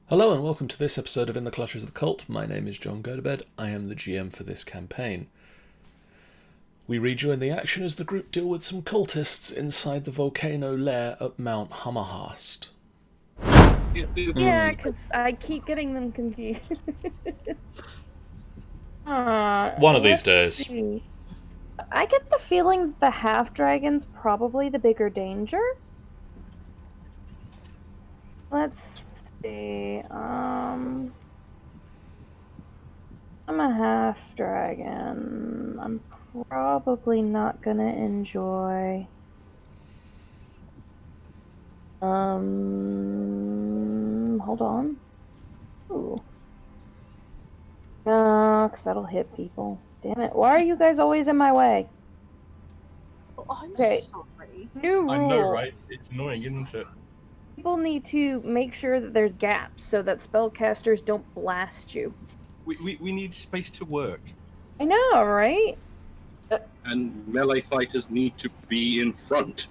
Hello and welcome to this episode of In the Clutches of the Cult. My name is John Gotobed. I am the GM for this campaign. We rejoin the action as the group deal with some cultists inside the volcano lair at Mount Hamarhaast. Yeah, because I keep getting them confused. One of these days. See. I get the feeling the half-dragon's probably the bigger danger. Let's see, I'm a half-dragon. I'm probably not gonna enjoy... hold on. Ooh. No, because that'll hit people. Damn it. Why are you guys always in my way? Oh, I'm Okay. sorry. New rule. I know, right? It's annoying, isn't it? People need to make sure that there's gaps so that spellcasters don't blast you. We need space to work. I know, right? And melee fighters need to be in front.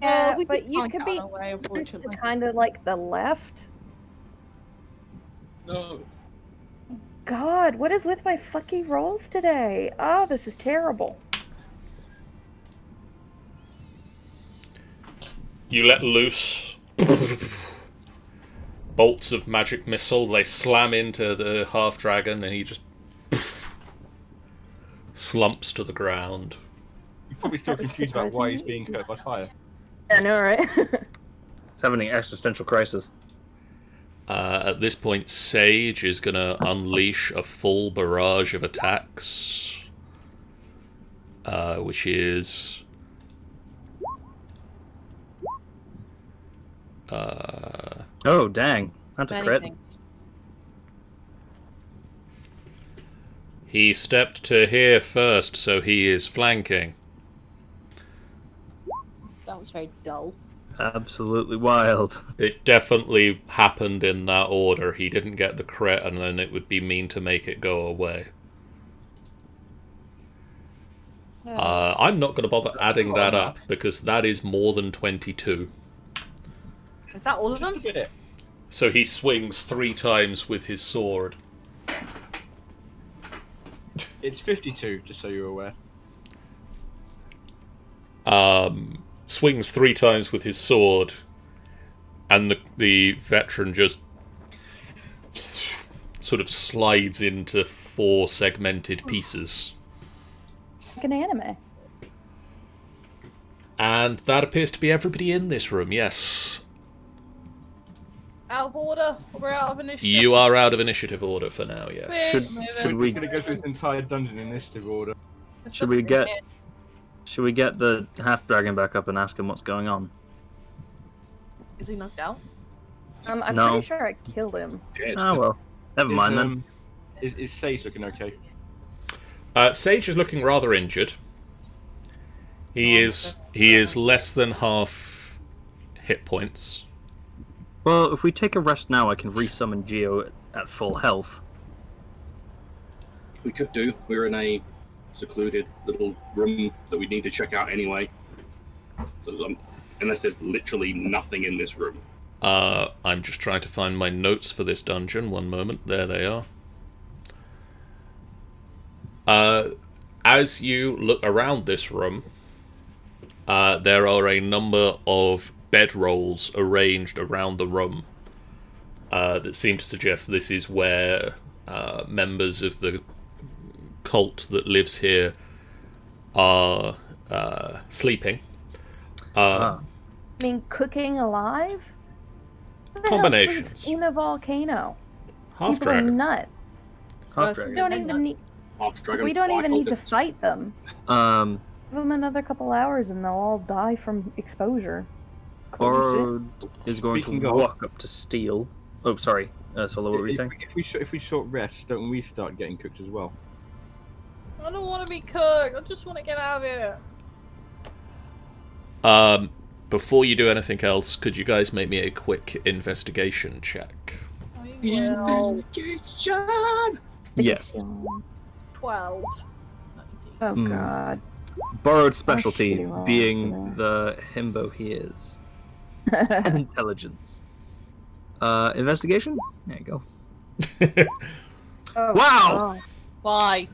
Yeah, we but just you can't could get be on our way, unfortunately. kind of like the left. No. God, what is with my fucking rolls today? Oh, this is terrible. You let loose bolts of magic missile. They slam into the half-dragon and he just slumps to the ground. You're probably still confused about why he's being hurt by fire. I know, right? It's having an existential crisis. At this point, Sage is going to unleash a full barrage of attacks, which is... Oh, dang. That's a Many crit. things. He stepped to here first, so he is flanking. That was very dull. Absolutely wild. It definitely happened in that order. He didn't get the crit, and then it would be mean to make it go away. I'm not going to bother adding that up, because that is more than 22. Is that all of Just a them? bit. So he swings 3 times with his sword. It's 52, just so you're aware. Swings 3 times with his sword, and the veteran just sort of slides into 4 segmented pieces. Like an anime. And that appears to be everybody in this room, yes. Out of order? We're out of initiative. You are out of initiative order for now, yes. Sweet, Should- moving. should We're we- just going to go through this entire dungeon in initiative order. Should we get the half-dragon back up and ask him what's going on? Is he knocked out? I'm No. pretty sure I killed him. Dead. Oh, well. Never mind then. Is Sage looking okay? Sage is looking rather injured. He is less than half hit points. Well, if we take a rest now, I can resummon Geo at full health. We could do. We're in a secluded little room that we need to check out anyway. Unless there's literally nothing in this room. I'm just trying to find my notes for this dungeon. One moment. There they are. As you look around this room, there are a number of bedrolls arranged around the room that seem to suggest this is where members of the cult that lives here are sleeping. Ah. I mean, cooking alive? Who the hell Combinations. sleeps in a volcano? Half People are dragon. nuts. Half-dragon. We don't They're even nuts. need. Half-dragon. We don't even need to occultists. fight them. Um, Give them another couple hours and they'll all die from exposure. Oro is going Speaking to of- walk up to Steel. Oh, sorry. Solo, what were you saying? If we short rest, don't we start getting cooked as well? I don't want to be cooked. I just want to get out of here. Before you do anything else, could you guys make me a quick investigation check? I will. Investigation! Yes. 12. Oh Hmm. god. Borrowed specialty, shitty rolls being today. the himbo he is. Intelligence. Investigation? There you go. Oh, Wow! Why?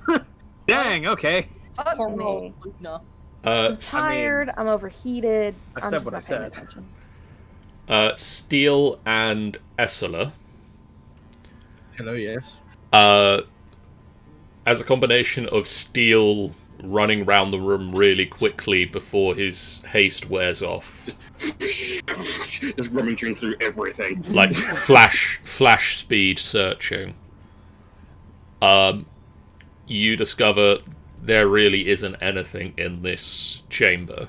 Dang, okay. Fuck Poor me. old Luna. I'm tired. I'm overheated. I I'm said just what I not paying said. attention. Steele and Essela, Hello, yes. as a combination of Steele running round the room really quickly before his haste wears off, Just rummaging through everything. like flash speed searching, you discover there really isn't anything in this chamber.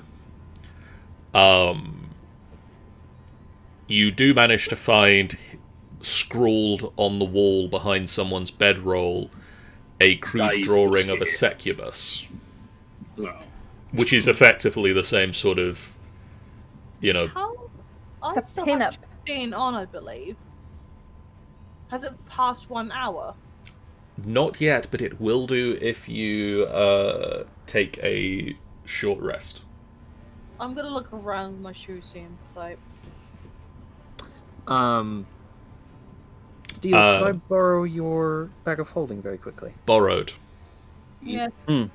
You do manage to find, scrawled on the wall behind someone's bedroll, a crude Dave drawing of a was here. succubus, No. which is effectively the same sort of, you know, How? I It's a still pin-up. have 15 on, I believe. Has it passed 1 hour? not yet, but it will do if you take a short rest. I'm gonna look around my shoe scene, so... Steel, could I borrow your bag of holding very quickly? Borrowed. Yes.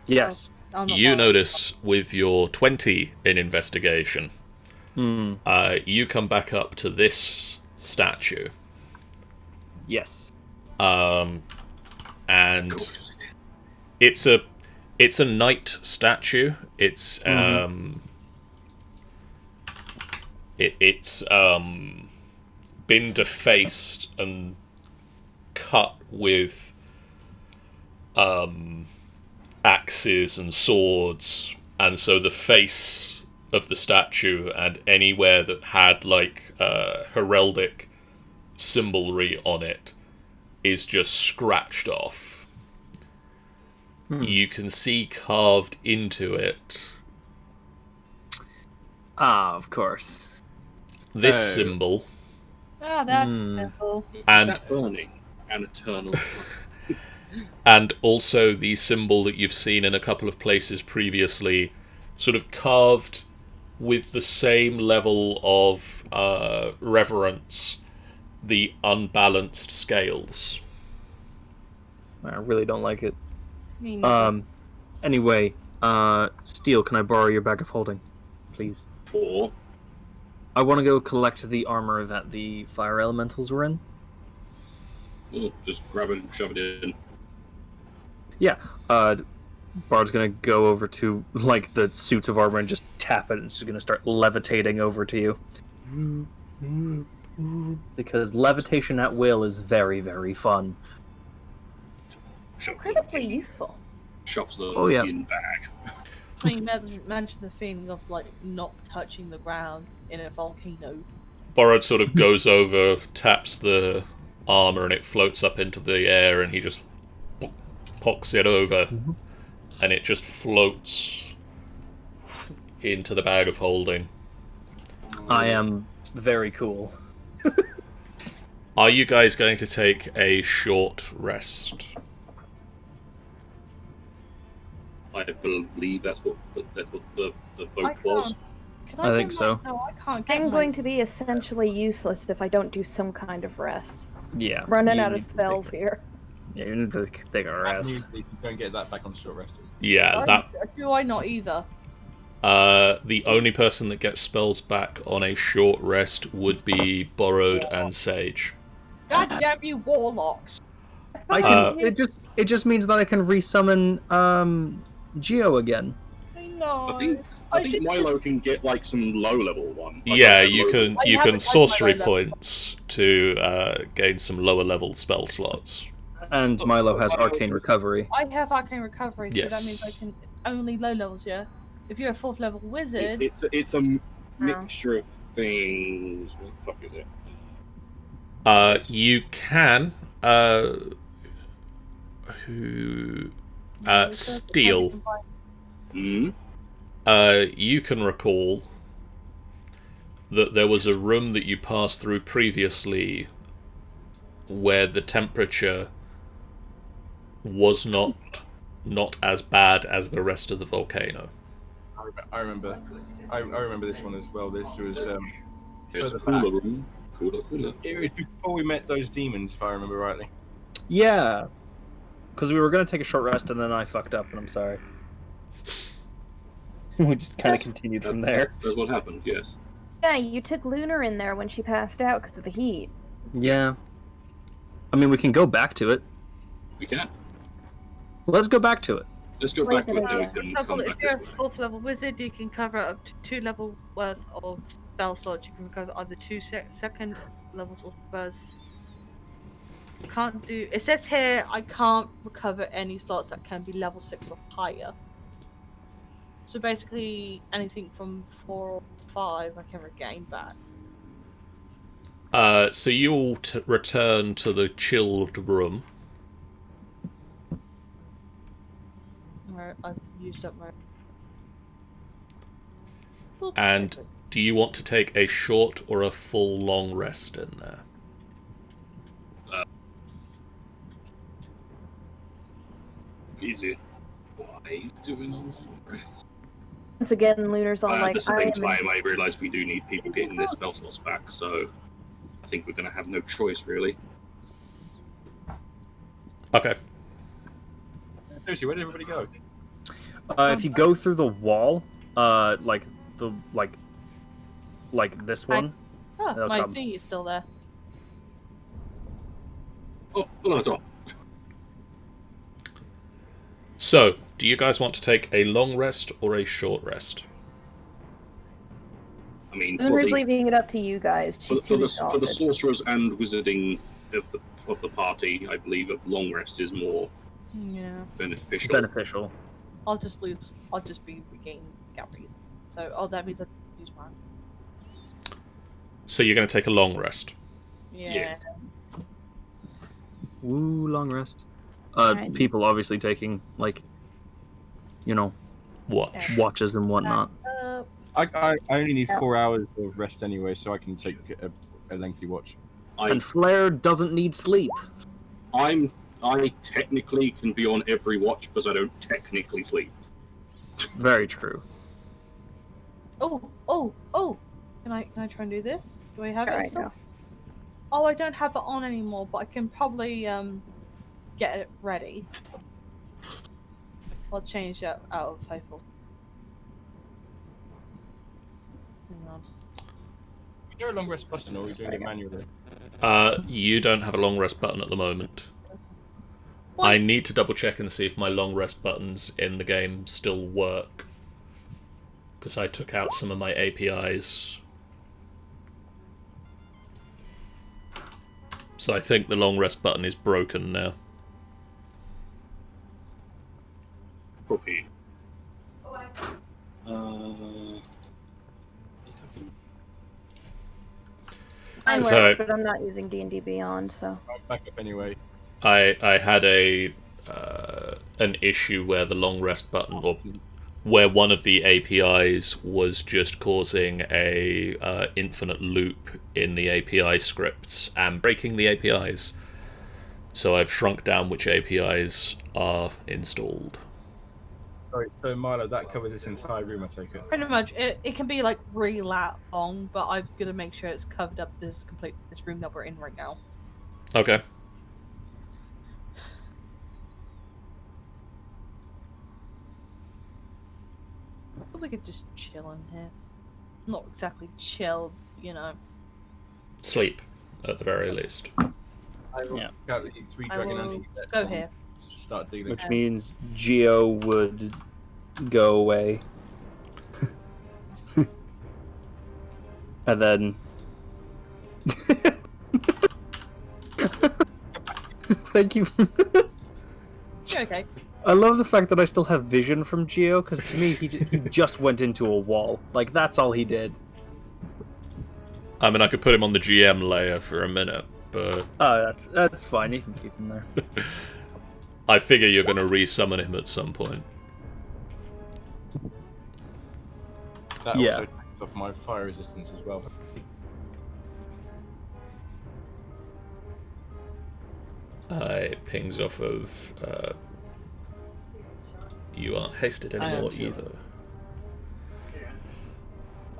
Yes. I'm not You borrowing. notice with your 20 in investigation, Hmm. you come back up to this statue, Yes. and Gorgeous. it's a knight statue. It's it's been defaced and cut with axes and swords, and so the face of the statue and anywhere that had like heraldic symbolry on it is just scratched off. You can see carved into it Of course. this Oh. symbol Ah, that's simple. and That burning and eternal. and also the symbol that you've seen in a couple of places previously, sort of carved with the same level of reverence, the unbalanced scales. I really don't like it. Me neither. Anyway, Steel, can I borrow your bag of holding, please? For I want to go collect the armor that the fire elementals were in. just grab it and shove it in. Yeah. Bard's gonna go over to like the suits of armor and just tap it, and it's just gonna start levitating over to you. Because levitation at will is very, very fun. Incredibly useful. Shoves the Oh, yeah. in bag. I mean, mention the feeling of like not touching the ground in a volcano. Borrowed sort of goes over, taps the armor, and it floats up into the air, and he just pocks it over, and it just floats into the bag of holding. I am very cool. Are you guys going to take a short rest? I believe that's what the I vote was. can't. Can I get think so. No, I can't get I'm my- going to be essentially useless if I don't do some kind of rest. Yeah. Running you out of need to spells take- here. Yeah, you need to take a rest. You don't get that back on short rest. Yeah, that Do I not either? the only person that gets spells back on a short rest would be Borrowed and Sage. God damn you, warlocks! I can. It just means that I can resummon Geo again. I know. I think Milo can get like some low level one. Like, Yeah, like, you low- can I you haven't can had my sorcery low level. points to gain some lower level spell slots. And Milo has arcane recovery. I have arcane recovery, so Yes. that means I can only low levels. Yeah. If you're a 4th level wizard, It's a mixture of things. What the fuck is it? You can steal. Hmm? You can recall that there was a room that you passed through previously where the temperature was not as bad as the rest of the volcano. I remember this one as well. This was There's a further cooler back. room Cooler, cooler. It was before we met those demons, if I remember rightly. Yeah, because we were gonna take a short rest and then I fucked up, and I'm sorry. We just kind of continued from there. That's what happened, yes. Yeah, you took Lunar in there when she passed out because of the heat. Yeah. I mean, we can go back to it. We can. Let's go back to it. Let's go Wait, back to it, then we yeah. can For come example, if back you're a this way. 4th level wizard, you can cover up to 2 level worth of spell slots. You can recover either 2 second levels or first. Can't do. It says here I can't recover any slots that can be level 6 or higher. So basically, anything from 4 or 5 I can regain back. So you all return to the chilled room. Where I've used up my. And do you want to take a short or a full long rest in there? Is it wise doing a long rest? Once again, Lunar's all At like, the same I am time, I realise we do need people getting their spell slots back, so I think we're going to have no choice, really. Okay. Seriously, where did everybody go? If you go through the wall, like this one. Oh, They'll my come. thing is still there. Oh, hold on, stop. So, do you guys want to take a long rest or a short rest? I mean, Lunar's leaving it up to you guys. She's for too the exhausted. sorcerers and wizarding of the party, I believe a long rest is more Yeah. beneficial. I'll just be regained Gabby. So, that means I use mine. So you're going to take a long rest. Yeah. Woo, long rest. Right. People obviously taking watches and whatnot. I only need 4 hours of rest anyway, so I can take a lengthy watch. And Flair doesn't need sleep. I technically can be on every watch because I don't technically sleep. Very true. Oh! Can I try and do this? Do I have it Alright, still? go. Oh, I don't have it on anymore, but I can probably get it ready. I'll change that out of Faithful. Hang on. Is there a long rest button, or are we doing it manually? You don't have a long rest button at the moment. I need to double check and see if my long rest buttons in the game still work. Because I took out some of my APIs. So I think the long rest button is broken now. Okay. I'm So- left, but I'm not using D&D Beyond, so. I'm back up anyway. I had an issue where the long rest button, or where one of the APIs was just causing a infinite loop in the API scripts and breaking the APIs. So I've shrunk down which APIs are installed. Sorry, so Milo, that covers this entire room, I take it. Pretty much, it can be like really long, but I'm gonna make sure it's covered up this room that we're in right now. Okay. We could just chill in here. Not exactly chill, Sleep, at the very least. I will Yeah. pick out the 3 I dragon will anti-sets go and here. start dealing. Which means Geo would go away. And then... Thank you. You're okay. I love the fact that I still have vision from Geo, because to me, he just went into a wall. Like, that's all he did. I mean, I could put him on the GM layer for a minute, but Oh, that's fine. You can keep him there. I figure you're going to resummon him at some point. That Yeah. also takes off my fire resistance as well. It pings off of... you aren't hasted I am anymore sure. either.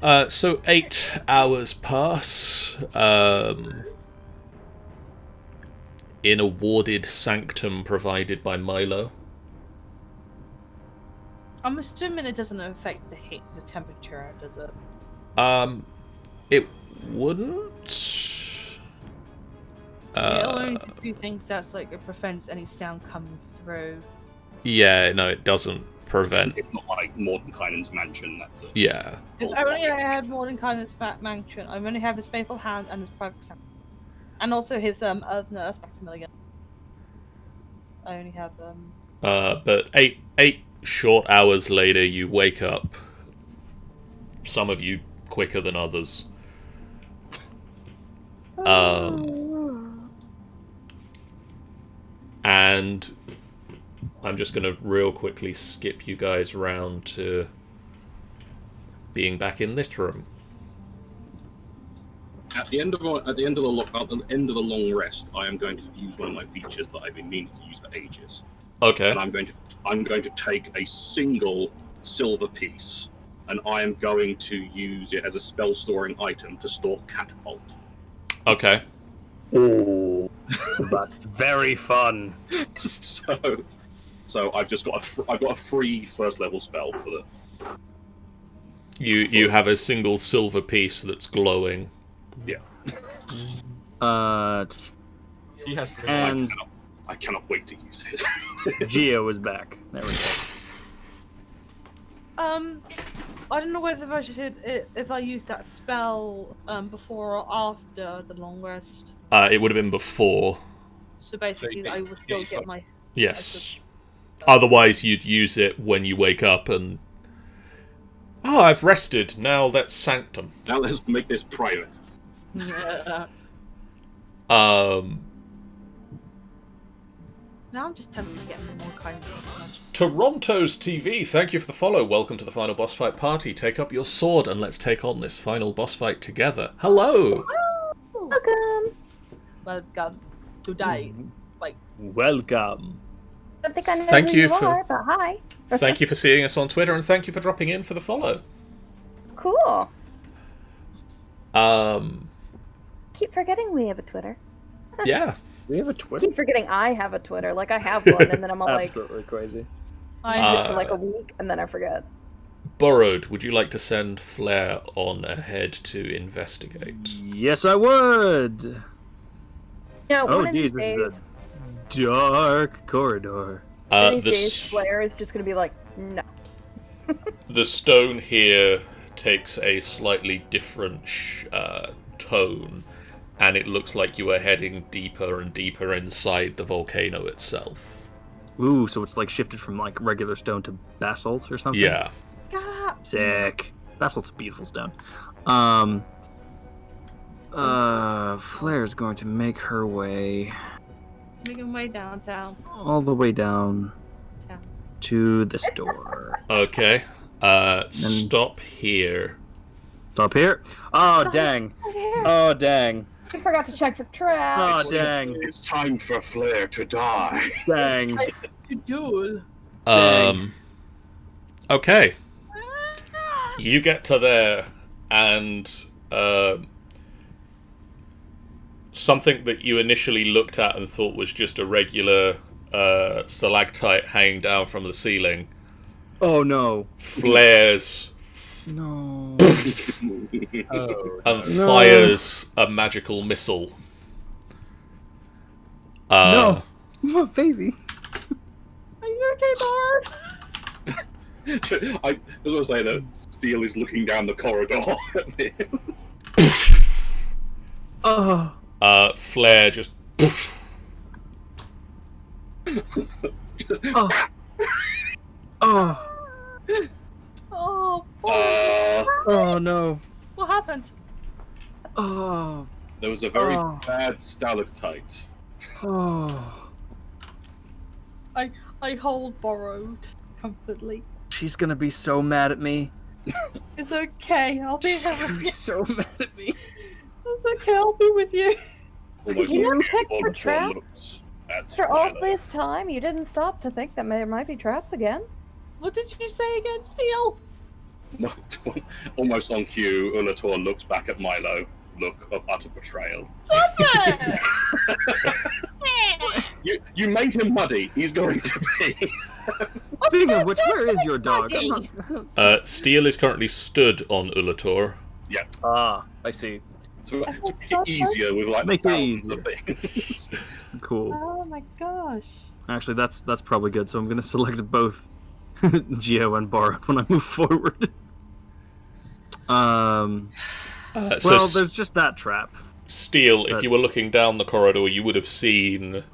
So 8 hours pass in a warded sanctum provided by Milo. I'm assuming it doesn't affect the heat, the temperature, does it? It wouldn't. It'll only do things that's like it prevents any sound coming through. Yeah, no, it doesn't prevent. It's not like Mordenkainen's mansion. That's Yeah. If only I had Mordenkainen's mansion. I only have his faithful hand and his private sound. And also his no, that's Maximilian. I only have But eight short hours later, you wake up. Some of you quicker than others. And I'm just gonna real quickly skip you guys round to being back in this room. At the end of the long rest, I am going to use one of my features that I've been meaning to use for ages. Okay. And I'm going to take a single silver piece, and I am going to use it as a spell storing item to store catapult. Okay. Oh, that's very fun. So I've just got a free first level spell for the. You have a single silver piece that's glowing. Yeah. She has. And I cannot wait to use it. Geo is back. There we go. I don't know whether I should if I use that spell before or after the long rest. It would have been before. So basically, I would still get my. Yes. Otherwise, you'd use it when you wake up and. Oh, I've rested. Now that's sanctum. Now let's make this private. Yeah. Now I'm just tempted to get more kinds of. Toronto's TV, thank you for the follow. Welcome to the final boss fight party. Take up your sword and let's take on this final boss fight together. Hello! Welcome. Welcome today. Like, Welcome. I don't think I know Thank who you you for- are, but hi. Thank you for seeing us on Twitter and thank you for dropping in for the follow. Cool. Keep forgetting we have a Twitter. Yeah. We have a Twitter. Keep forgetting I have a Twitter. Like I have one, and then I'm all like, Absolutely crazy. I use it for like a week, and then I forget. Borrowed, would you like to send Flair on ahead to investigate? Yes, I would. No, Oh, one of these geez, this days, is a dark corridor. one of The, these days, Blair is just gonna be like, no. the stone here takes a slightly different tone, and it looks like you are heading deeper and deeper inside the volcano itself. Ooh, so it's like shifted from like regular stone to basalt or something? Yeah. God. Sick. Basalt's a beautiful stone. Flair's going to make her way Making way downtown. all the way down Town. to this door. Okay. Stop here. Stop here. Oh, dang. Oh, dang. I forgot to check for traps. Oh, dang. It's time for Flair to die. Dang. To duel. Dang. Okay. You get to there, and something that you initially looked at and thought was just a regular stalactite hanging down from the ceiling Oh, no. flares No. and fires a magical missile. No. My baby. Are you okay, Bard? I was going to say that Steel is looking down the corridor at this. Oh. Flare just. Oh. Oh. Oh, Oh, no. what happened? Oh. There was a very Oh. bad stalactite. Oh. I hold borrowed comfortably. She's gonna be so mad at me. It's okay. I'll be She's here gonna with be you. so mad at me. It's okay. I'll be with you. Almost You like checked for everyone traps? looks at After all Lila. this time, you didn't stop to think that there might be traps again? What did you say again, Steel? No, almost on cue, Ulator looks back at Milo. Look of utter betrayal. Stop it! You made him muddy. He's going to be. Speaking of which, where is your dog? I'm not... Steel is currently stood on Ulator. Yeah. Ah, I see. To make it easier with like Make it thousands of easier. things. Cool. Oh my gosh. Actually, that's probably good. So I'm gonna select both Geo and Bard when I move forward. So Well, there's just that trap. Steel, if you were looking down the corridor, you would have seen...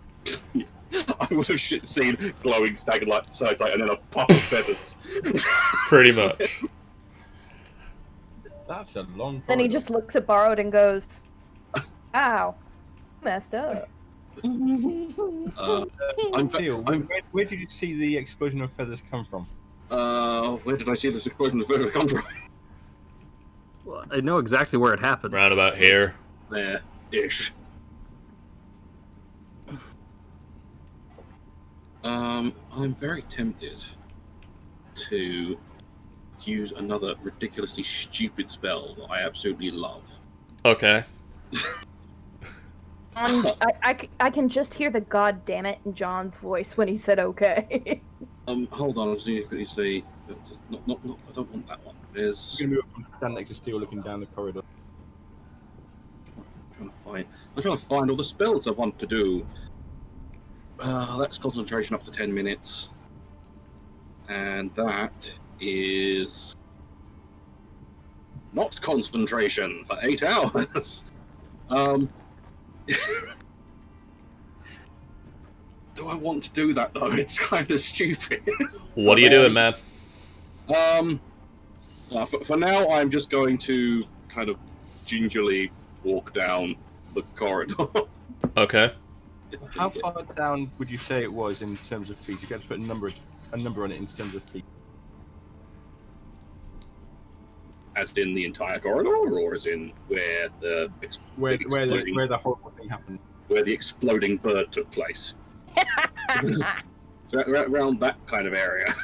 I would have seen glowing staggered light, side light, and then a puff of feathers. Pretty much. That's a long. Then he corridor. just looks at Borrowed and goes, "Ow, messed up." Where did you see the explosion of feathers come from? Where did I see this explosion of feathers come from? Well, I know exactly where it happened. Round about here. There, ish. I'm very tempted to use another ridiculously stupid spell that I absolutely love. Okay. I can just hear the "God damn it" in John's voice when he said "okay." Hold on, I'll see if you see. Not, I don't want that one. There's. I'm gonna stand next to Steel, looking down the corridor. I'm trying to find all the spells I want to do. That's concentration up to 10 minutes. And that is not concentration for 8 hours. Do I want to do that though? It's kind of stupid. What are you doing, man? For now, I'm just going to kind of gingerly walk down the corridor. Okay. How far down would you say it was in terms of feet? You got to put a number on it in terms of feet. As in the entire corridor, or as in where the Where the horrible thing happened. where the exploding bird took place? So around that kind of area.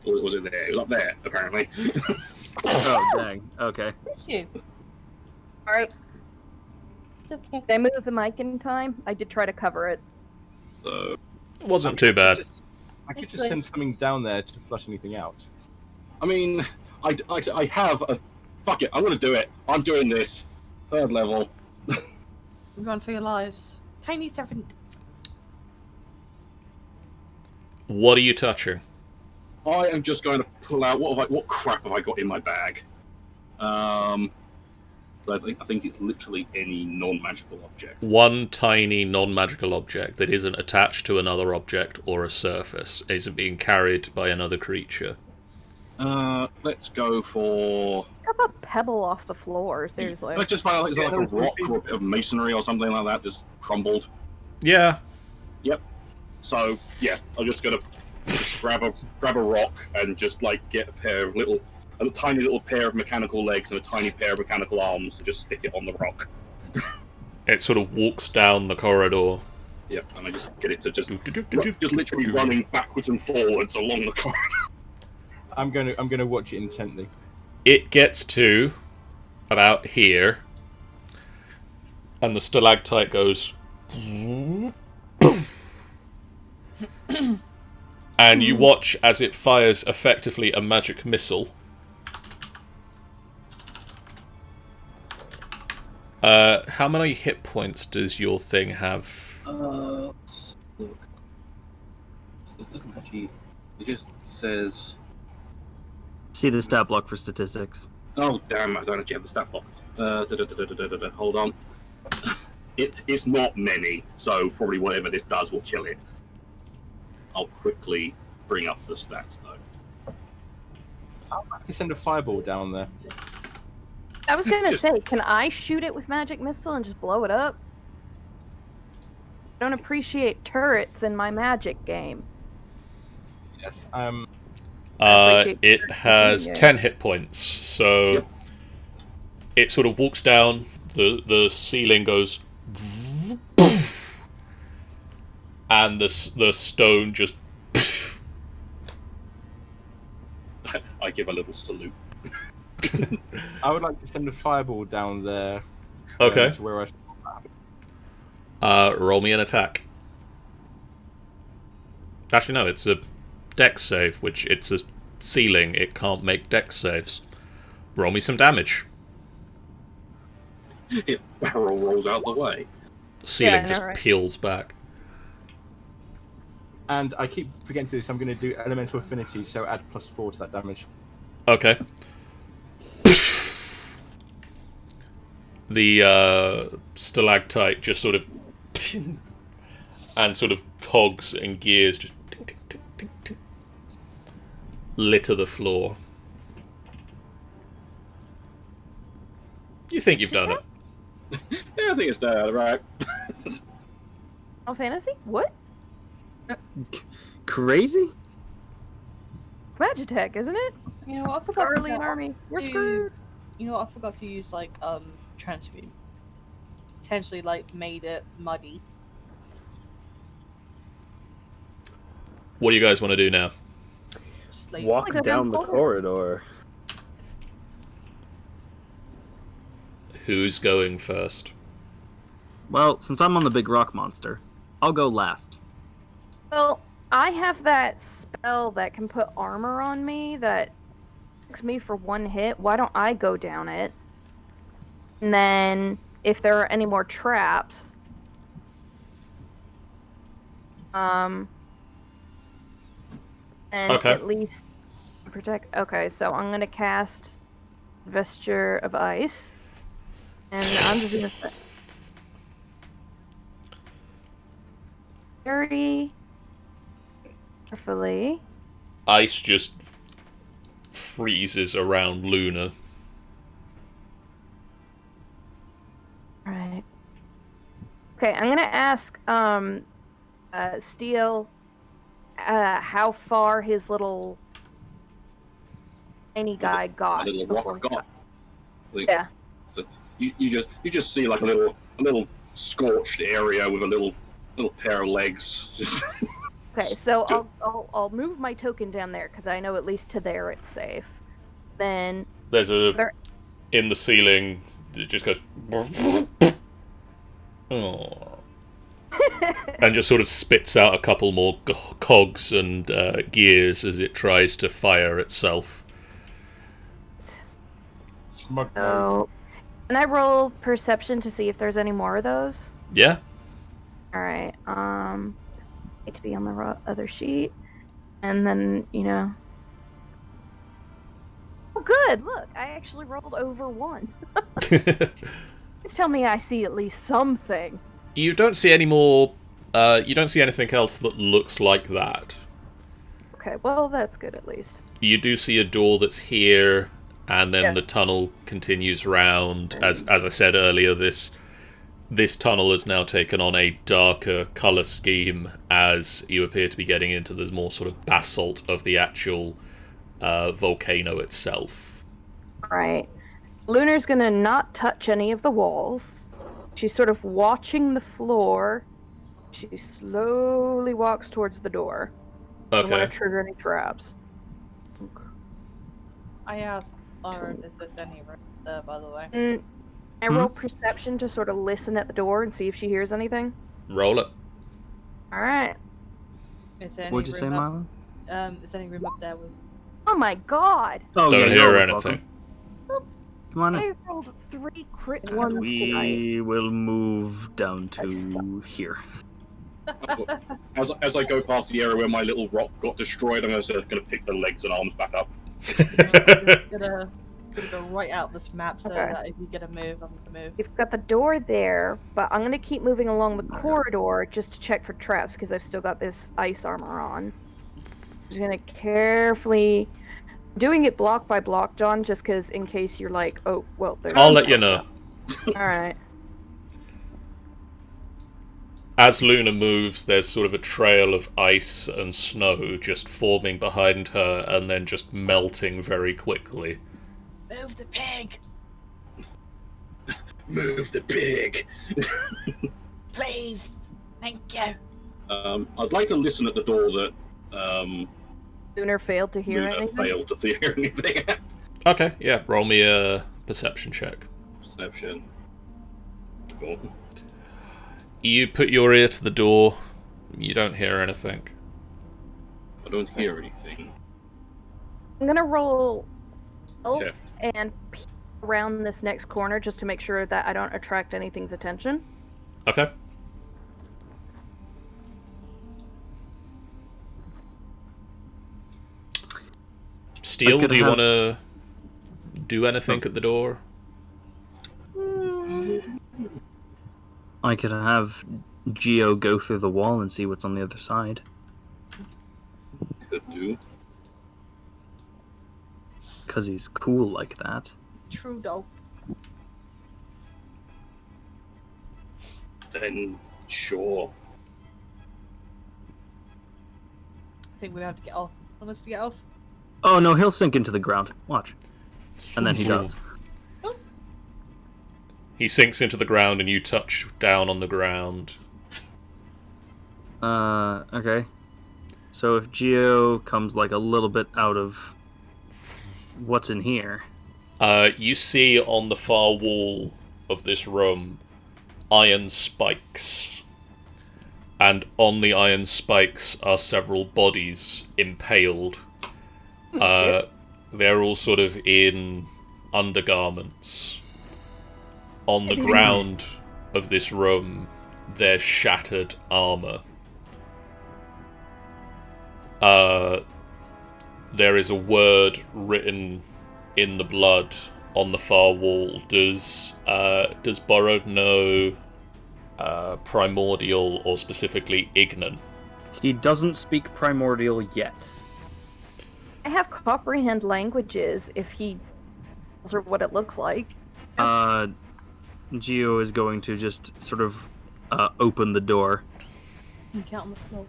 Or was it there? It was up there, apparently. Oh, dang. Okay. Thank you. All right, It's okay. did I move the mic in time? I did try to cover it. So, It wasn't too bad. I could just send something down there to flush anything out. I mean, I have a... Fuck it, I'm gonna do it. I'm doing this. 3rd level. Run for your lives. Tiny 7. What are you touching? I am just going to pull out... What crap have I got in my bag? I think it's literally any non-magical object. One tiny non-magical object that isn't attached to another object or a surface, isn't being carried by another creature. Let's go for... How about pebble off the floor? Seriously. Let's just find out, is it like a rock or a bit of masonry or something like that, just crumbled? Yeah. Yep. So, yeah, I'm just gonna just grab a rock and just, like, get a tiny little pair of mechanical legs and a tiny pair of mechanical arms and just stick it on the rock. It sort of walks down the corridor. Yep, and I just get it to just literally running backwards and forwards along the corridor. I'm gonna watch it intently. It gets to about here, and the stalactite goes... and you watch as it fires effectively a magic missile. How many hit points does your thing have? Let's look. It doesn't actually... It just says... See the stat block for statistics. Oh, damn, I don't actually have the stat block. Hold on. It's not many, so probably whatever this does will kill it. I'll quickly bring up the stats, though. I'll have to send a fireball down there. I was gonna say, can I shoot it with magic missile and just blow it up? I don't appreciate turrets in my magic game. Yes. It has 10 hit points, so it sort of walks down, the ceiling goes... and the stone just I give a little salute. I would like to send a fireball down there. Okay. To where Roll me an attack. Actually, no, it's a dex save, which it's a ceiling. It can't make dex saves. Roll me some damage. It barrel rolls out the way. The ceiling Yeah, I know, just right? peels back. And I keep forgetting to do this. I'm going to do elemental affinity, so add +4 to that damage. Okay. The stalactite just sort of and sort of cogs and gears just litter the floor. You think you've done it? Yeah, I think it's that, right? Final Fantasy? What? Crazy? Magitech, isn't it? You know what? I forgot Early to in army. We're to- screwed. You know what? I forgot to use like transmute. Potentially like made it muddy. What do you guys want to do now? Just like Walk go down down the forward. corridor. Who's going first? Well, since I'm on the big rock monster, I'll go last. Well, I have that spell that can put armor on me that takes me for 1 hit. Why don't I go down it? And then, if there are any more traps, and Okay. at least protect. Okay, so I'm gonna cast Vesture of Ice, and I'm just gonna very carefully. Ice just freezes around Luna. Right. Okay, I'm gonna ask Steel how far his little tiny guy got. A little before rock he got. Yeah. So you just see like a little scorched area with a little pair of legs. Just Okay, so I'll move my token down there because I know at least to there it's safe. Then There's a There- in the ceiling. It just goes. Oh. And just sort of spits out a couple more cogs and gears as it tries to fire itself. Smug mode. so can I roll perception to see if there's any more of those? Yeah. All right. Need to be on the other sheet, and then Oh, good. Look, I actually rolled over 1. Please tell me I see at least something. You don't see any more. You don't see anything else that looks like that. Okay, well that's good at least. You do see a door that's here, and then Yeah. the tunnel continues round. As I said earlier, this tunnel has now taken on a darker colour scheme as you appear to be getting into the more sort of basalt of the actual volcano itself. Right. Lunar's gonna not touch any of the walls. She's sort of watching the floor. She slowly walks towards the door. Don't want Okay. to trigger any traps. I asked Lauren if there's any room there, by the way. I roll perception to sort of listen at the door and see if she hears anything. Roll it. All right. Is there any What'd you say, room Marlon? is there any room up there with? Oh my god! Oh, Don't yeah, hear you're anything. welcome. Come on in. I rolled 3 crit ones tonight. We will move down I to here. as I go past the area where my little rock got destroyed, I'm going to pick the legs and arms back up. gonna go right out this map so Okay. that if you get a move, I'm gonna move. You've got the door there, but I'm gonna keep moving along the corridor just to check for traps because I've still got this ice armor on. I'm just gonna carefully doing it block by block, John, just because in case you're like, oh, well, there's. I'll let you know. All right. As Luna moves, there's sort of a trail of ice and snow just forming behind her and then just melting very quickly. Move the pig, Move the pig. please. Thank you. I'd like to listen at the door that Lunar failed to hear Luna anything. failed to hear anything. Okay, yeah, roll me a perception check. Perception. Cool. You put your ear to the door. You don't hear anything. I don't hear anything. I'm gonna roll Okay. and peek around this next corner just to make sure that I don't attract anything's attention. Okay. Steel, could do you have- want to do anything at the door? I could have Geo go through the wall and see what's on the other side. Could do. Because he's cool like that. True though. Then, sure. I think we have to get off. Want us to get off? Oh no, he'll sink into the ground. Watch. And then he does. He sinks into the ground and you touch down on the ground. Okay. So if Geo comes like a little bit out of what's in here. You see on the far wall of this room iron spikes. And on the iron spikes are several bodies impaled. They're all sort of in undergarments. On the ground of this room, there's shattered armor. There is a word written in the blood on the far wall. Does Borrowed know Primordial or specifically Ignan? He doesn't speak Primordial yet. I have comprehend languages if he tells her what it looks like. Geo is going to just sort of open the door. And get on the floor.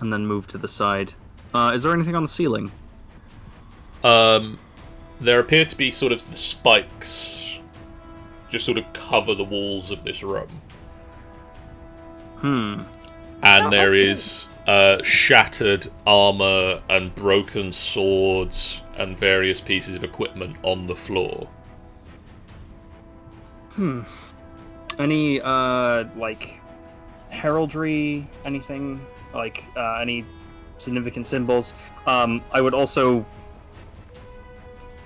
And then move to the side. Is there anything on the ceiling? There appear to be sort of the spikes just sort of cover the walls of this room. And there is shattered armor and broken swords and various pieces of equipment on the floor. Any like heraldry? Anything like any significant symbols? I would also.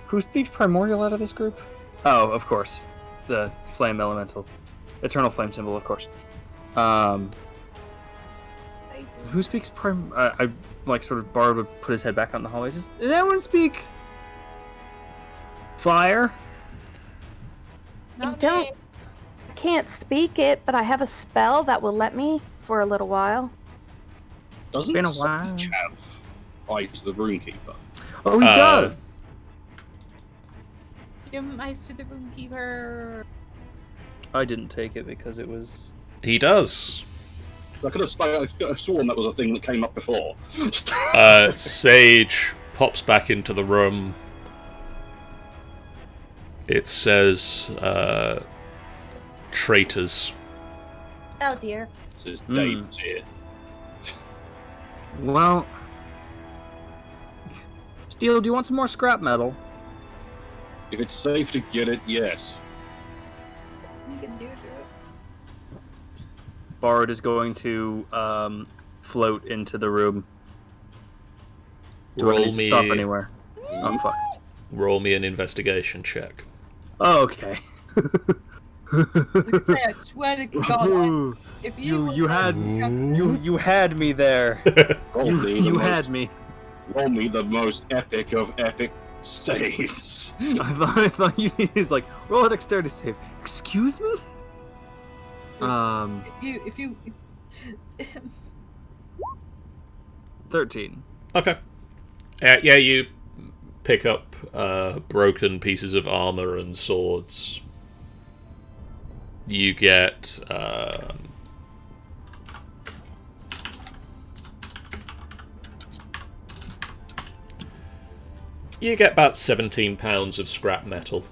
Who speaks Primordial out of this group? Oh, of course, the Flame Elemental, Eternal Flame symbol, of course. Who speaks I like sort of Bard would put his head back out in the hallway. Does anyone speak fire? Not don't- me. I can't speak it, but I have a spell that will let me for a little while. Doesn't been a Sage while. have Eye to the Runekeeper? Oh, he does. Give him eyes to the roomkeeper. I didn't take it because it was. He does. I could have sworn that was a thing that came up before. Sage pops back into the room. It says, traitors. Oh dear. Says Dave's here. Well, Steel, do you want some more scrap metal? If it's safe to get it, yes. You can do it. Bard is going to float into the room. Do I need to stop anywhere? Oh, fuck. Roll me an investigation check. Oh, okay. I say, I swear to God, if You had me there. Roll me the You most- had me. Roll me the most epic of epic saves. I thought you needed like roll a dexterity save. Excuse me? if you 13. Okay. Yeah, you pick up broken pieces of armor and swords. You get about 17 pounds of scrap metal.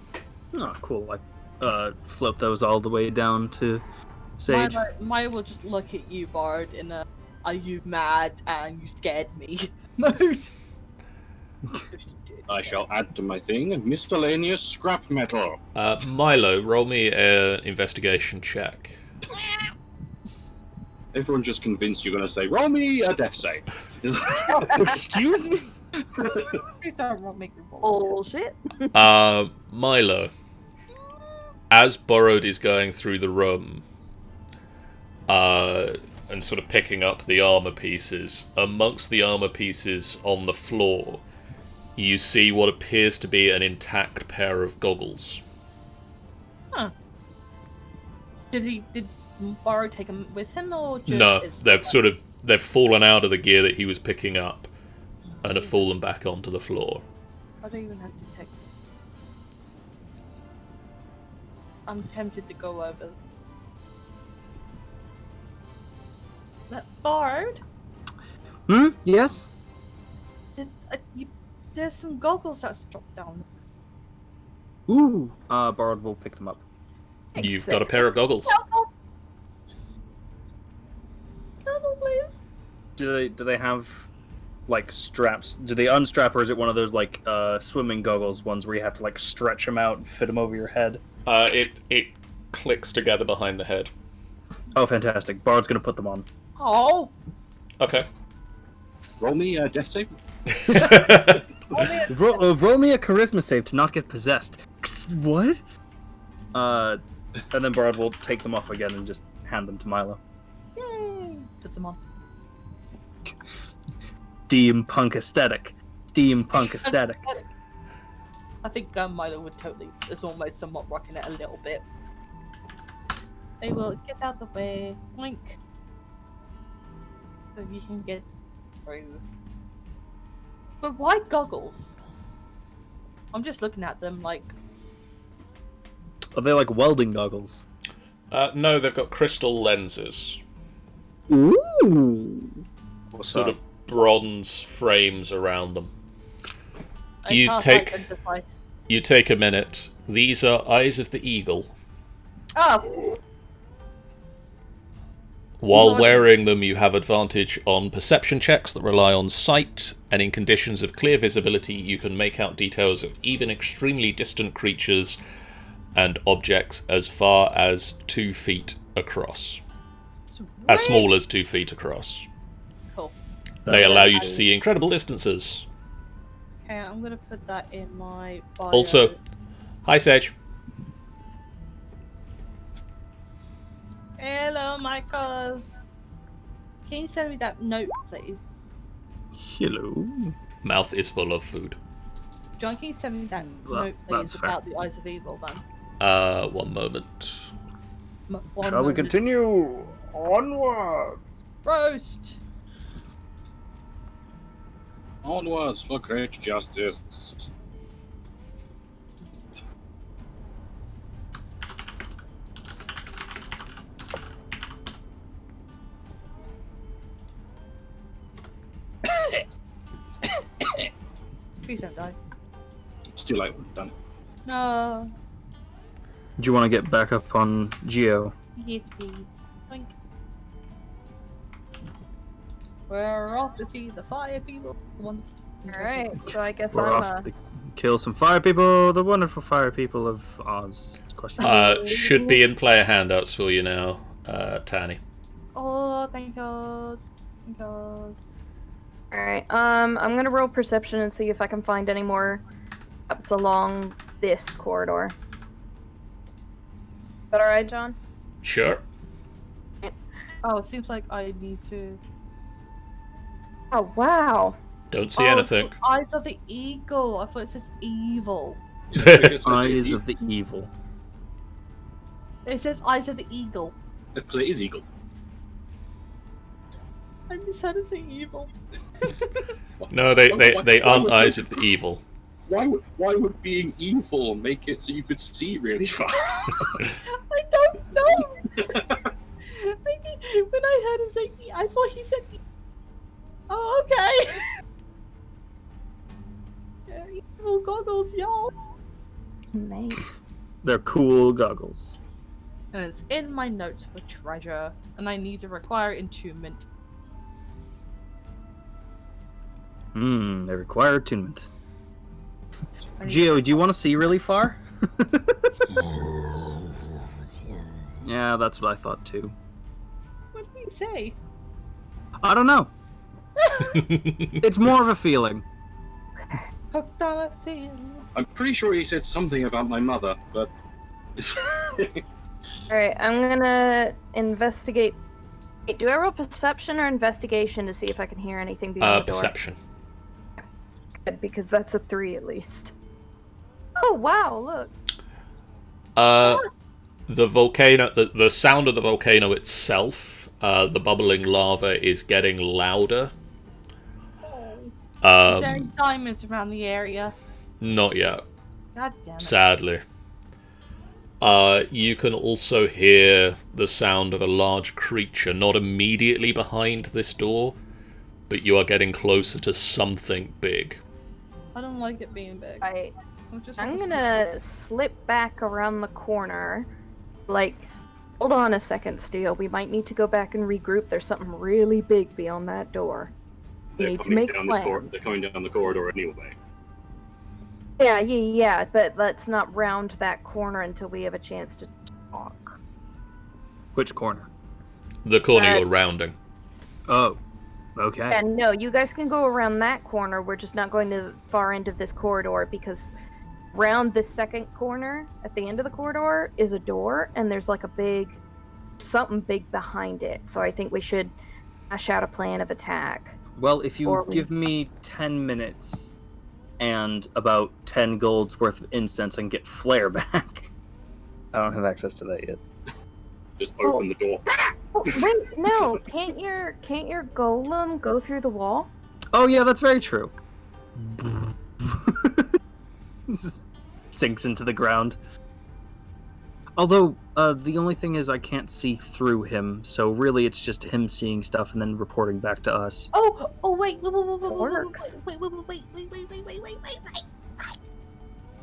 Oh, cool. I float those all the way down to Sage. Maya will just look at you, Bard, in a "Are you mad and you scared me" mode. I shall add to my thing miscellaneous scrap metal. Milo, roll me an investigation check. Everyone's just convinced you're going to say, roll me a death save. Excuse me? Please don't make me roll. Bullshit. Milo, as Borrowed is going through the room, and sort of picking up the armor pieces, amongst the armor pieces on the floor, you see what appears to be an intact pair of goggles. Huh. Did Borrow take them with him, or just... No, they've fallen out of the gear that he was picking up, and have fallen back onto the floor. I don't even have to take them. I'm tempted to go over. Bard? Yes? There's some goggles that's dropped down. Ooh. Bard will pick them up. You've got a pair of goggles. Double, please. Do they have like straps? Do they unstrap, or is it one of those like swimming goggles ones where you have to like stretch them out and fit them over your head? It clicks together behind the head. Oh, fantastic! Bard's gonna put them on. Oh. Okay. Roll me a death save. Roll me a charisma save to not get possessed. What? And then Bard will take them off again and just hand them to Milo. Yay! Puts them on. Steampunk aesthetic. Steampunk aesthetic. I think Milo would totally is almost somewhat rocking it a little bit. They will get out the way. Boink. So you can get through. But why goggles? I'm just looking at them like... Are they like welding goggles? No, they've got crystal lenses. Ooh. What's Sort that? of bronze frames around them. I You can't take- identify. You take a minute. These are eyes of the eagle. Oh! While Sorry. wearing them, you have advantage on perception checks that rely on sight, and in conditions of clear visibility, you can make out details of even extremely distant creatures and objects as far as 2 feet across. As Sweet. small as 2 feet across. Cool. They allow you to see incredible distances. Okay, I'm gonna put that in my bio. Also, hi Sage. Hello, Michael. Can you send me that note, please? Hello. Mouth is full of food. John, can you send me that That- note, that's please, fair. about the Eyes of Evil, man? 1 moment. One Shall we moment. continue? Onward. Roast! Onwards for great justice. Please don't die. It's too late. We've done it. No. Do you want to get back up on Geo? Yes, please. Boink. We're off to see the fire people. Alright, so I guess We're I'm off to kill some fire people, the wonderful fire people of Oz. Question. Should be in player handouts for you now, Tanny. Oh, thank you. Thank you. Alright, I'm gonna roll perception and see if I can find any more ups along this corridor. Is that alright, John? Sure. Oh, it seems like I need to. Oh, wow. Don't see anything. Eyes of the Eagle. I thought it says evil. Eyes of the evil. It says Eyes of the Eagle. Because it is eagle. I just heard him saying evil. No, they aren't eyes of the evil. Why would being evil make it so you could see really far? I don't know. When I heard him say, I thought he said. Oh, okay. Yeah, evil goggles, y'all. Mate. They're cool goggles. And it's in my notes for treasure, and I need to require entombment. They require attunement. I need- Geo, do you want to see really far? Yeah, that's what I thought too. What did he say? I don't know. It's more of a feeling. Hooked on a feeling. I'm pretty sure he said something about my mother, but. Alright, I'm gonna investigate. Wait, do I roll perception or investigation to see if I can hear anything beyond the door? Perception. Good, because that's a 3 at least. Oh wow, look. The volcano, the sound of the volcano itself, the bubbling lava is getting louder. Is there any diamonds around the area? Not yet, God damn it. sadly. You can also hear the sound of a large creature, not immediately behind this door, but you are getting closer to something big. I don't like it being big. Right. I'm wanna gonna slip back around the corner. Like, hold on a second, Steel. We might need to go back and regroup. There's something really big beyond that door. We They're need to coming make down plans. they're coming down the corridor anyway. Yeah, but let's not round that corner until we have a chance to talk. Which corner? The corner Uh, you're rounding. Oh, okay. And no, you guys can go around that corner. We're just not going to the far end of this corridor because round this second corner at the end of the corridor is a door, and there's like something big behind it. So I think we should hash out a plan of attack. Well, if you Or we- give me 10 minutes and about 10 gold's worth of incense, I can get flare back. I don't have access to that yet. Just open the door. Oh, wait, no, can't your golem go through the wall? Oh yeah, that's very true. Just sinks into the ground. Although, the only thing is I can't see through him, so really it's just him seeing stuff and then reporting back to us. Oh, wait. Works. Wait.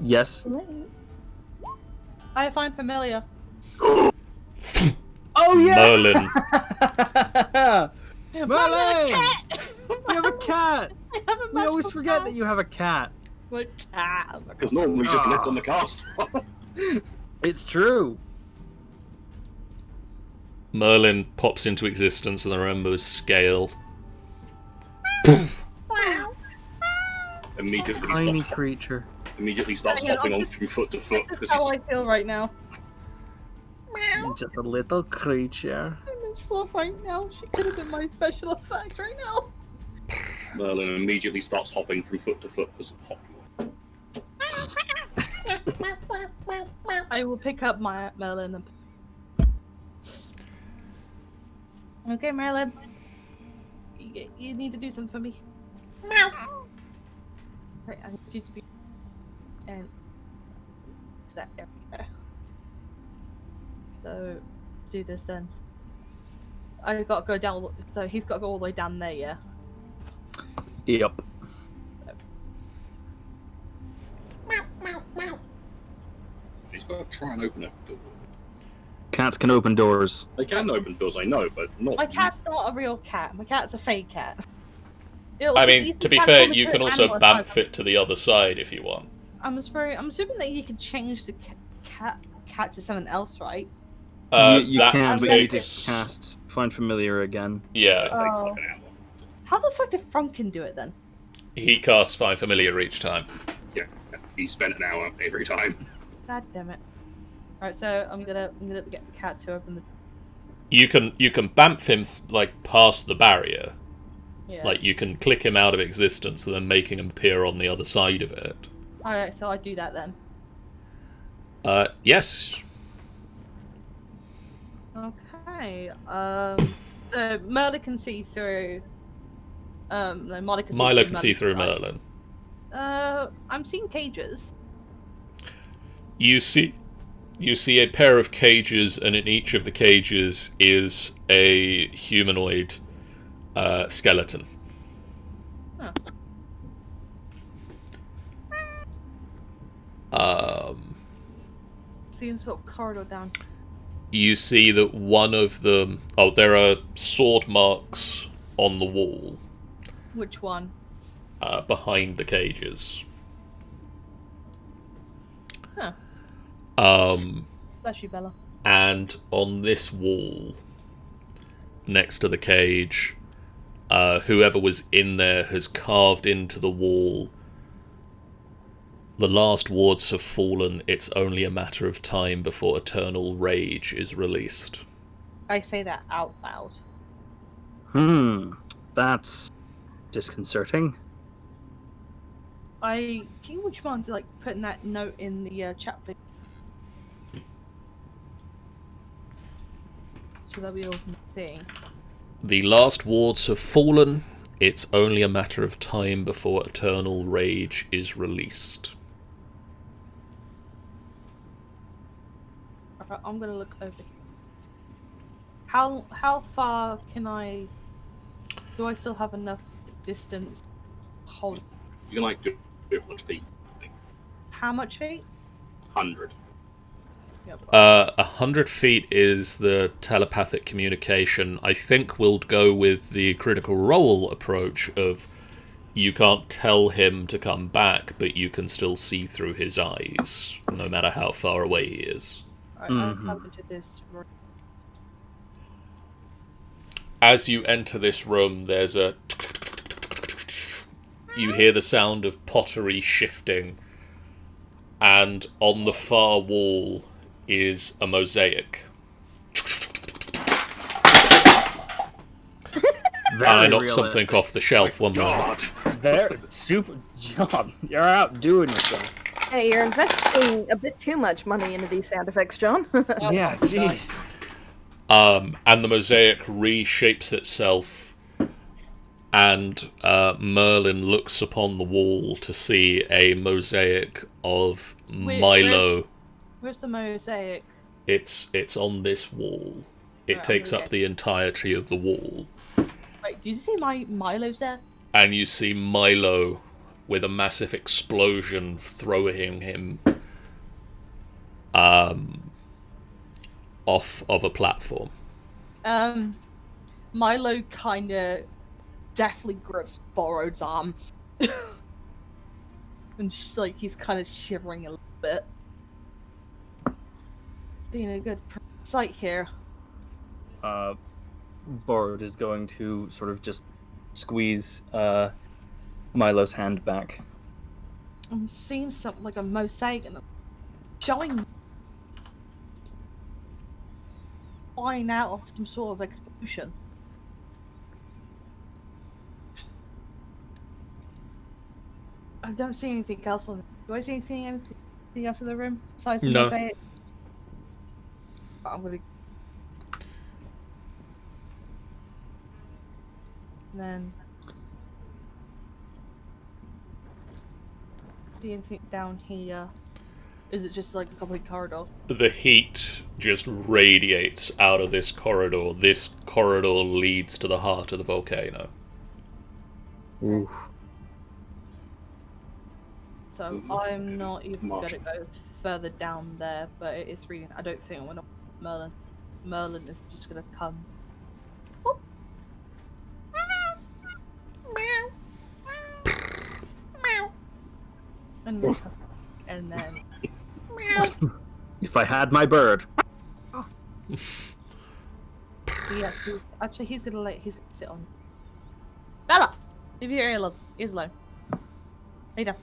Yes? I find familiar. Oh yeah! Merlin. Merlin! Cat! You have a cat! I have a We always magical forget cat. that you have a cat. What cat? Because normally he's just left on the cast. It's true. Merlin pops into existence and remembers Scale. Immediately Tiny stops, creature. starts Hang on, hopping on I'm from foot to foot. This is because how he's- I feel right now. Just a little creature. I'm in fluff right now. She could have been my special effect right now. Merlin immediately starts hopping from foot to foot because of hop. I will pick up my Merlin and... Okay, Merlin. You need to do something for me. Right, I need you to be... And... to that area there. So, let's do this then. I gotta go down... So he's gotta go all the way down there, yeah? Yep. He's got to try and open a door. Cats can open doors. They can open doors, I know, but not. My cat's not a real cat. My cat's a fake cat. I mean, to be fair, you can also bamf it to the other side if you want. I'm assuming that you can change the cat to something else, right? You That can, but you need takes- to cast Find Familiar again. Yeah, It takes like Oh. an hour. How the fuck did Frunkin do it then? he casts Find Familiar each time. Yeah, he spent an hour every time. God damn it! Alright, so I'm gonna get the cat to open the. You can bamf him like past the barrier. Yeah. Like you can click him out of existence and then making him appear on the other side of it. Alright, so I do that then. Yes. Okay. So Merlin can see through. No, Milo can see Milo through can see through right? Merlin. I'm seeing cages. You see a pair of cages, and in each of the cages is a humanoid skeleton. Huh. Um, Seeing sort of corridor down. you see that one of them... Oh, there are sword marks on the wall Which one? behind the cages. Huh. Bless you, Bella. And on this wall, next to the cage, whoever was in there has carved into the wall, "The last wards have fallen. It's only a matter of time before eternal rage is released." I say that out loud. That's disconcerting. Would you mind like putting that note in the chat, please? So that we all can see. "The last wards have fallen. It's only a matter of time before eternal rage is released." Alright, I'm gonna look over here. How far can I? Do I still have enough distance? Hold. You can like do 100 feet. How much feet? 100. Yep. 100 feet is the telepathic communication. I think we'll go with the critical role approach of you can't tell him to come back, but you can still see through his eyes, no matter how far away he is. Alright, I'll come into this room. As you enter this room, there's a... You hear the sound of pottery shifting, and on the far wall is a mosaic. I knocked something off the shelf. One moment. There, super John. You're outdoing yourself. Hey, you're investing a bit too much money into these sound effects, John. Yeah, jeez. And the mosaic reshapes itself, and Merlin looks upon the wall to see a mosaic of Milo. Where's the mosaic? It's on this wall. It Right, takes okay. up the entirety of the wall. Wait, do you see my Milo's there? And you see Milo with a massive explosion throwing him off of a platform. Milo kind of definitely grips Borrowed's arm. And just, like, he's kind of shivering a little bit. Being a good sight here. Borrowed is going to sort of just squeeze Milo's hand back. I'm seeing something like a mosaic and showing flying out of some sort of explosion. I don't see anything else on. Do I see anything else in the room besides the No. mosaic? I'm gonna. Then. See anything down here? Is it just like a complete corridor? The heat just radiates out of this corridor. This corridor leads to the heart of the volcano. Oof. So I'm not even gonna go further down there, but it is reading. I don't think I'm gonna Merlin. Merlin is just gonna come. Oop. And then If I had my bird. yeah, actually he's gonna sit on. Bella, if you're here, love, he's alone. Lay down.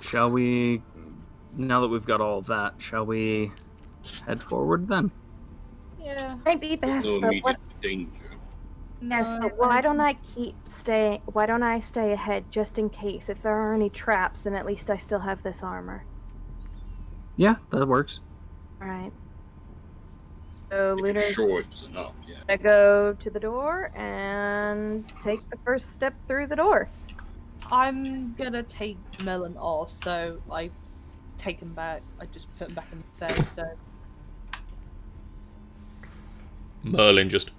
Shall we, now that we've got all of that, shall we head forward then? Yeah. Might be best, No but immediate what? danger. Yes, but why don't I Why don't I stay ahead just in case? If there are any traps, then at least I still have this armor. Yeah, that works. All right. If So you're Luna's sure it's enough, yeah. gonna go to the door and take the first step through the door. I'm gonna take Melon off, so I take him back. I just put him back in the bed, so Merlin just...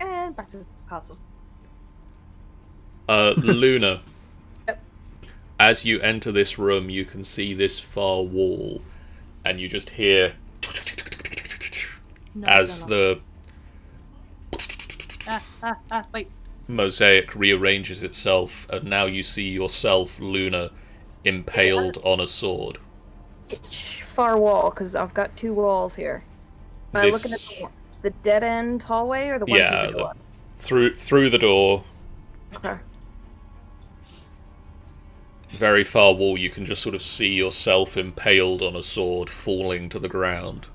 and back to the castle. Luna. Yep. As you enter this room, you can see this far wall, and you just hear No, as the wait. mosaic rearranges itself, and now you see yourself, Luna, impaled on a sword. Which far wall? Because I've got 2 walls here. Am I looking at the dead end hallway or the one through the door? Through the door, Okay. very far wall, you can just sort of see yourself impaled on a sword, falling to the ground.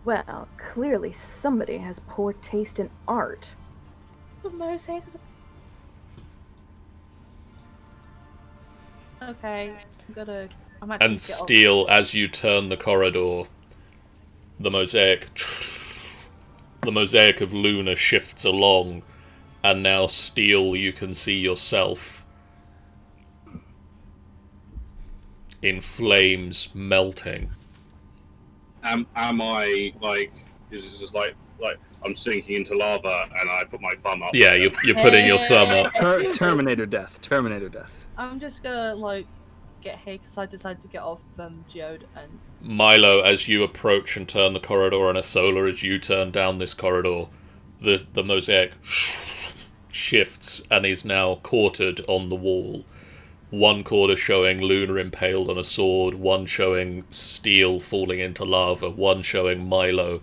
Well, clearly somebody has poor taste in art. The mosaics. Okay, I'm actually And Steel, as you turn the corridor, the mosaic of Luna shifts along, and now, Steel, you can see yourself in flames melting. Am I like? Is this just like I'm sinking into lava and I put my thumb up? Yeah, you're putting your thumb up. Terminator death. Terminator death. I'm just gonna like get here because I decided to get off Geode and Milo, as you approach and turn the corridor, and Asola, as you turn down this corridor, the mosaic shifts and is now quartered on the wall. One quarter showing Luna impaled on a sword, one showing Steel falling into lava, one showing Milo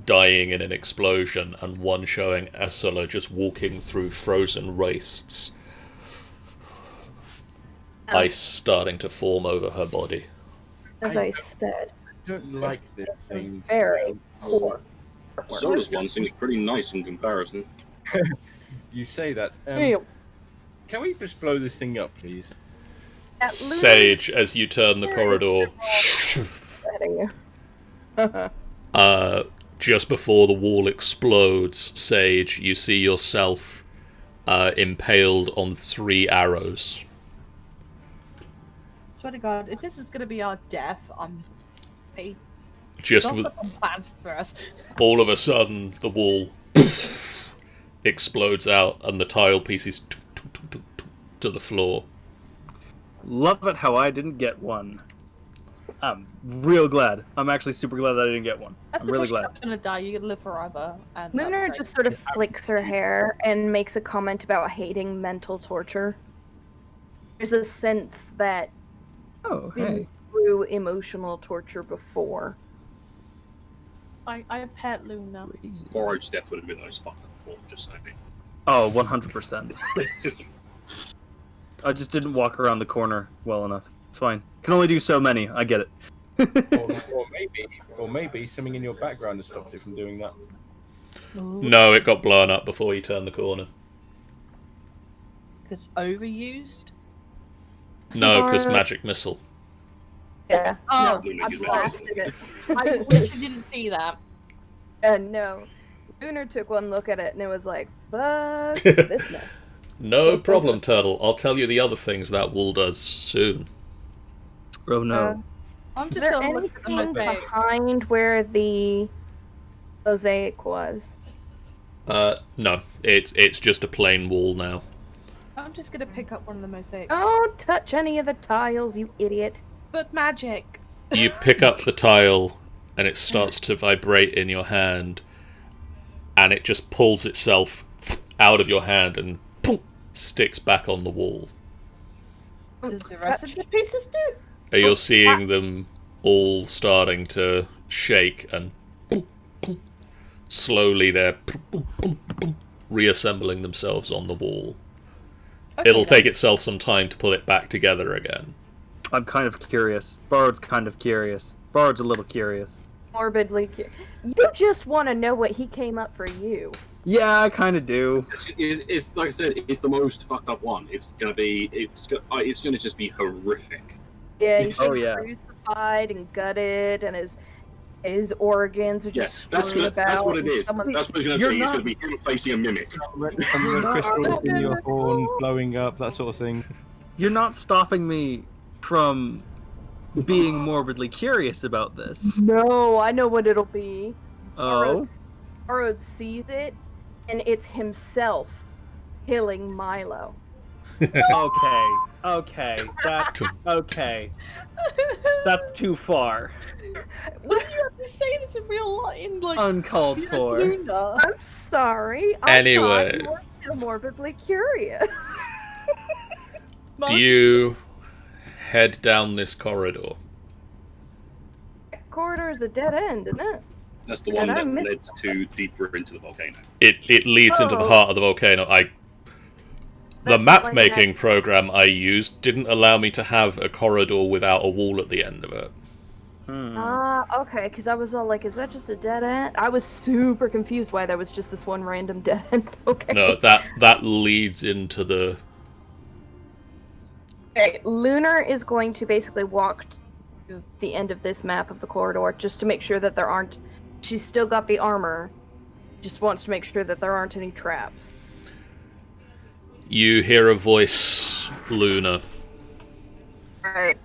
dying in an explosion, and one showing Asola just walking through frozen wastes. Ice starting to form over her body. As I said, I don't like this thing. very poor. Sola's one seems pretty nice in comparison. You say that. Ew. Can we just blow this thing up, please? That Sage, as you turn the corridor, just before the wall explodes, Sage, you see yourself impaled on 3 arrows. swear to God, if this is gonna be our death, I'm paid. Just God's with, got some plans for us. all of a sudden, the wall explodes out, and the tile pieces to the floor. Love it how I didn't get one. I'm real glad. I'm actually super glad that I didn't get one. That's I'm really because you're glad. not gonna die. You're gonna live forever. And Lunar that's great. just sort of flicks her hair and makes a comment about hating mental torture. There's a sense that Oh, been hey. through emotional torture before. I pet Luna. Borrowed's death would have been those fucked up before, just saying. Oh, 100%. Just- I just didn't walk around the corner well enough. It's fine. Can only do so many. I get it. or maybe something in your background has stopped you from doing that. No, it got blown up before you turned the corner. Because overused. No, because magic missile. Yeah. Oh, no, Lunar I did blasted it. I literally didn't see that. No. Lunar took one look at it and it was like, fuck this mess. No problem, Turtle. I'll tell you the other things that wall does soon. Oh no. I'm Is just there gonna look at the anything mosaic. behind where the mosaic was? No. It's just a plain wall now. I'm just gonna pick up one of the mosaics. Don't touch any of the tiles, you idiot. But magic. You pick up the tile, and it starts to vibrate in your hand, and it just pulls itself out of your hand and poof, sticks back on the wall. Does the rest of the pieces do? You're seeing them all starting to shake, and slowly they're reassembling themselves on the wall. Okay, It'll then. take itself some time to pull it back together again. I'm kind of curious. Bard's kind of curious. Bard's a little curious. Morbidly You just want to know what he came up for you. Yeah, I kind of do. It's like I said, it's the most fucked up one. It's gonna just be horrific. Yeah, he's Oh, been yeah. crucified and gutted, and his organs are Yeah, just that's strewn about. what it and is. someone's- That's what it's gonna You're be. It's not- gonna be him facing a mimic. Some of the crystals in your horn blowing up, that sort of thing. You're not stopping me from being morbidly curious about this. No, I know what it'll be. Oh? Arod sees it, and it's himself killing Milo. Okay. That's too far. Wouldn't you have to say this in real life? In like Uncalled Yes, for. Luna. I'm sorry. I Anyway. thought you were still morbidly curious. Do you head down this corridor? That corridor is a dead end, isn't it? That's the one Did I that miss led to deeper into the volcano. It leads into the Oh. heart of the volcano. The That's map like making that- program I used didn't allow me to have a corridor without a wall at the end of it. Okay, because I was all like, is that just a dead end? I was super confused why there was just this one random dead end. Okay. No, that leads into the. Okay, Lunar is going to basically walk to the end of this map of the corridor just to make sure that there aren't. She's still got the armor. Just wants to make sure that there aren't any traps. You hear a voice, Luna. Alright.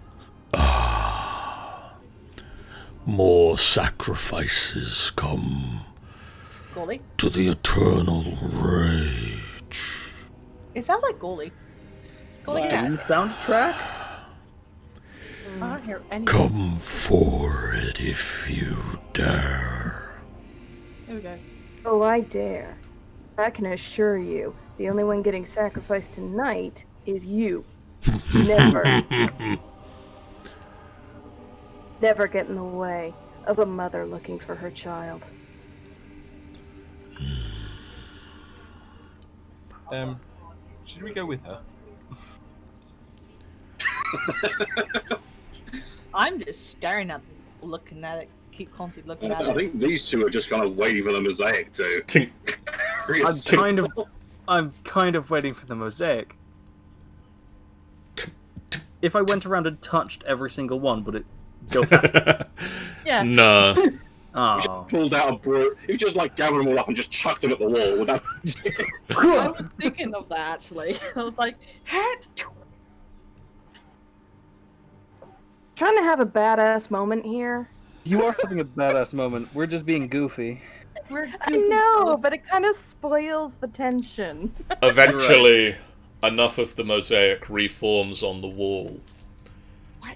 More sacrifices come Golly. to the eternal rage. It sounds like Golly. Golly Doom cat. soundtrack? I don't hear any. Come forward if you dare. Here we go. Oh, I dare. I can assure you, the only one getting sacrificed tonight is you. Never. Never get in the way of a mother looking for her child. Should we go with her? I'm just staring at it, looking at it, keep constantly looking at I it. think these two are just kind of waiting for the mosaic to. I'm kind of waiting for the mosaic. If I went around and touched every single one, would it go faster? Yeah. No. Oh. Pulled out a brew. If you just like gathered them all up and just chucked them at the wall, would that? I was thinking of that actually. I was like, Trying to have a badass moment here. You are having a badass moment. We're just being goofy. we're I know, but it kind of spoils the tension. Eventually, enough of the mosaic reforms on the wall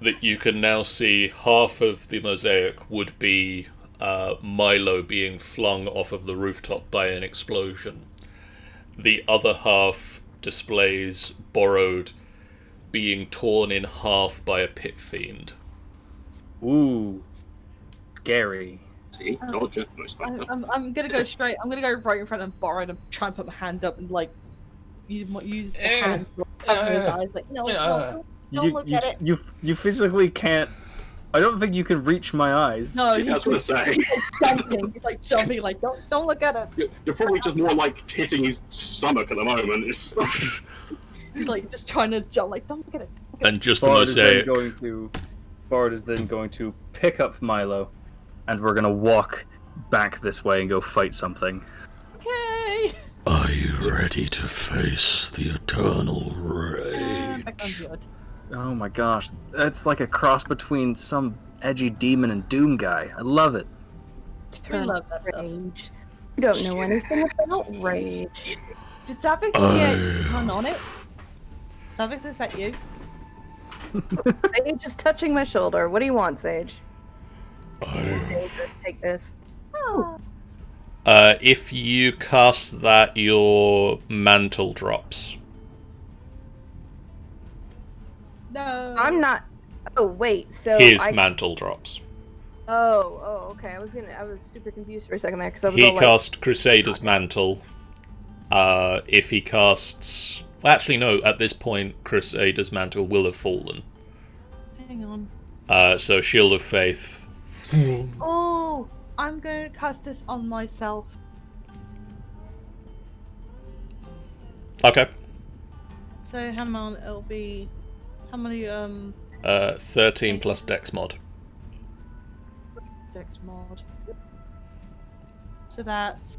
that you can now see half of the mosaic would be Milo being flung off of the rooftop by an explosion. The other half displays Borrowed being torn in half by a pit fiend. Ooh. Scary. See, told you, most factor. I'm gonna go straight. I'm gonna go right in front of Borrowed and try and put my hand up and like use the hand to cover his eyes. Like no, don't look at it. You physically can't. I don't think you can reach my eyes. No, Yeah, I was gonna say. He's like jumping. Like don't look at it. You're probably just more like hitting his stomach at the moment. It's He's like just trying to jump. Like don't look at it. And just the Bard is then going to pick up Milo, and we're gonna walk back this way and go fight something. Okay. Are you ready to face the eternal rage? Back on the other. Oh my gosh, that's like a cross between some edgy demon and Doom guy. I love it. We love that stuff. Rage. You don't know anything about rage. Did Savix get run on it? Savix, is that you? Sage is touching my shoulder. What do you want, Sage? Oh. Sage, let's take this. Oh. If you cast that, your mantle drops. No. I'm not. Oh wait, so His mantle drops. Oh, okay. I was super confused for a second there because I was He all like, cast Crusader's Mantle. If he casts... Well, actually, no. At this point, Crusader's Mantle will have fallen. Hang on. So Shield of Faith. Oh, I'm going to cast this on myself. Okay. So hang on, it'll be how many 13 plus Dex mod. Dex mod. So that's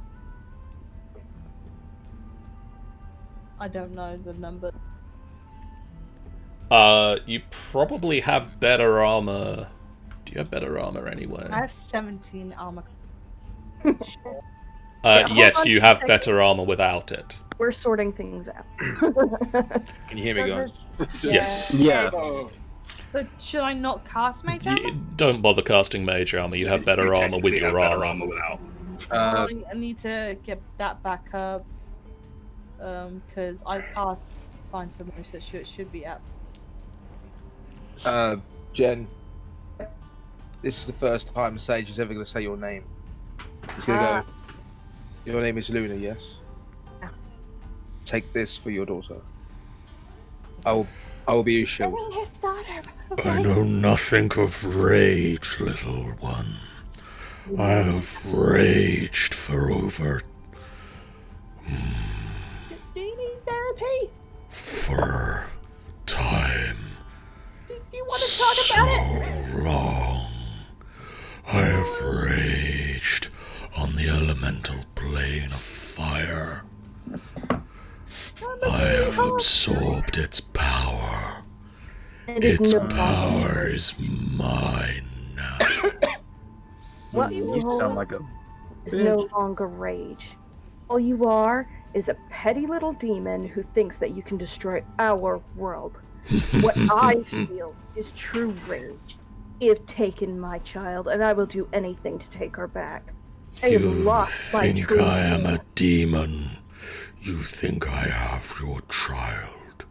I don't know the number. You probably have better armor. Do you have better armor anywhere? I have 17 armor. Yes, hold on you a have second. better armor without it. We're sorting things out. Can you hear me, guys? Yes. Yeah. But should I not cast Mage Armor? Don't bother casting mage armor. You have better armor with technically your have better armor. without. I need to get that back up. Because I've cast Find for most, so it should be up. Jen, this is the first time Sage is ever going to say your name. He's going to go. Your name is Luna, yes? Yeah. Take this for your daughter. I will be your shield. His daughter. I know nothing of rage, little one. I have raged for over... Do you need therapy? for time. Do you want to talk about it? So long. I have raged on the elemental plane of fire. I have absorbed its power. Its power is mine now. What You sound like a is no longer rage. All you are is a petty little demon who thinks that you can destroy our world. What I feel is true rage. You've taken my child, and I will do anything to take her back. I have You lost my think true I am a rage. demon. You think I have your child.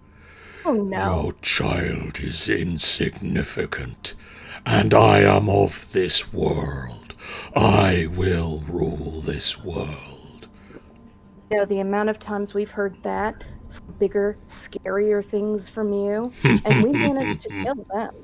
Oh no. Your child is insignificant, and I am of this world. I will rule this world. You know, the amount of times we've heard that, bigger, scarier things from you, and we managed to kill them.